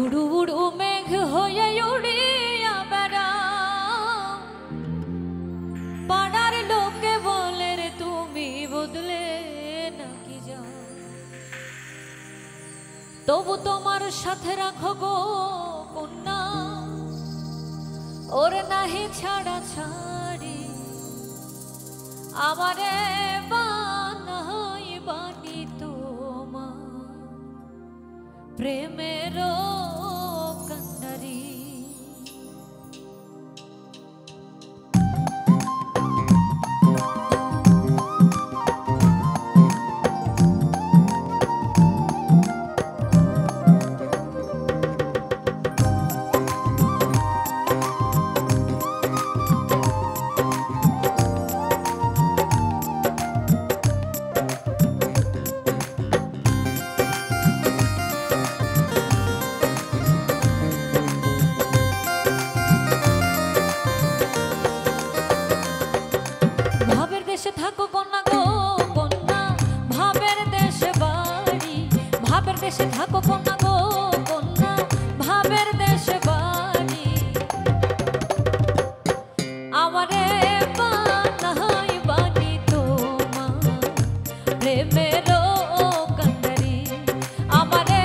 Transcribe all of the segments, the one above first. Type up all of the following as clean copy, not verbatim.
উড়ু উড়ু মেঘ হয়ে উড়িয়া বেড়াও, পাড়ার লোকে বলে রে তুমি বদলে নাকি যাও। তবু তোমার সাথে রাখো গো কন্যা, ওর নাহি ছাড়া ছাড়ি আমারে বানাই বানি তোমার প্রেমের কান্ডারি। থাকো কন্যা গো কন্যা, ভাবের দেশে বাড়ি, ভাবের দেশে থাকো কন্যা গো কন্যা, ভাবের দেশে বাড়ি। আমারে বানাই বানি তোমার প্রেমের কান্ডারি, আমারে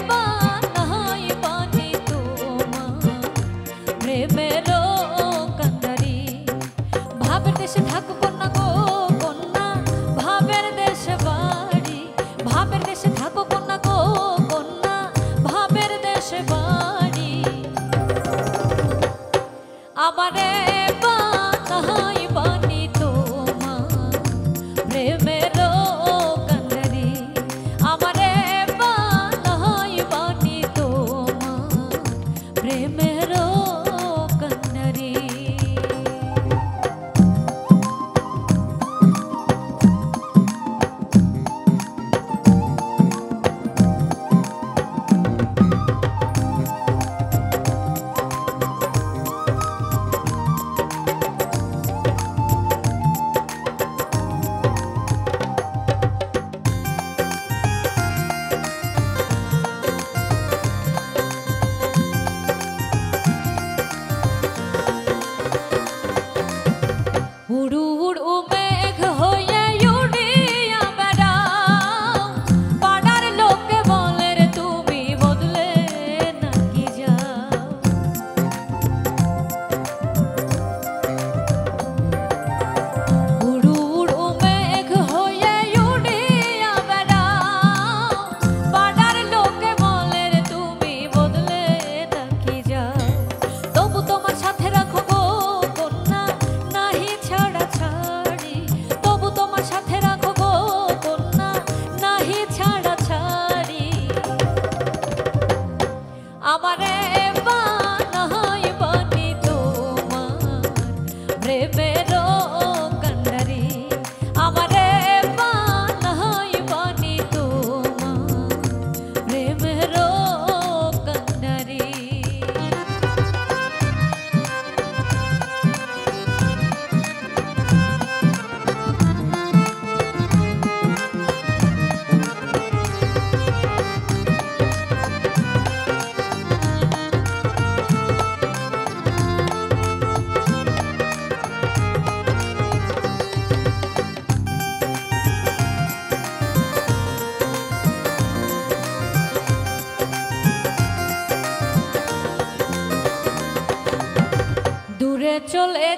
বানাই বানি তোমার প্রেমের কান্ডারি। ভাবের দেশে থাকো কন্যা গো কন্যা, ভাবের দেশে বাড়ি, ভাবের দেশে থাকো কন্যা গো কন্যা, ভাবের দেশে বাড়ি। আমারে বানাই বানি তোমার প্রেমের কান্ডারি, আমারে বানাই বানি তোমার প্রেমের কান্ডারি। উড়ু উড়ু মেঘ হয়ে উড়িয়া বেড়াও, পাড়ার লোকে বলে রে তুমি বদলে নাকি যাও। উড়ু উড়ু মেঘ হয়ে উড়িয়া বেড়াও, পাড়ার লোকে বলে রে তুমি বদলে নাকি যাও। তবু তোমার সাথে রাখো গো কন্যা, নাহি ছাড়া ছাড়ি, তবু তোমার সাথে রাখো গো কন্যা, নাহি ছাড়া ছাড়ি। আমারে বানাই বানি তোমার প্রেমের কান্ডারি, আমারে বানাই বানি তোমার প্রেমের কান্ডারি। দূরে চলে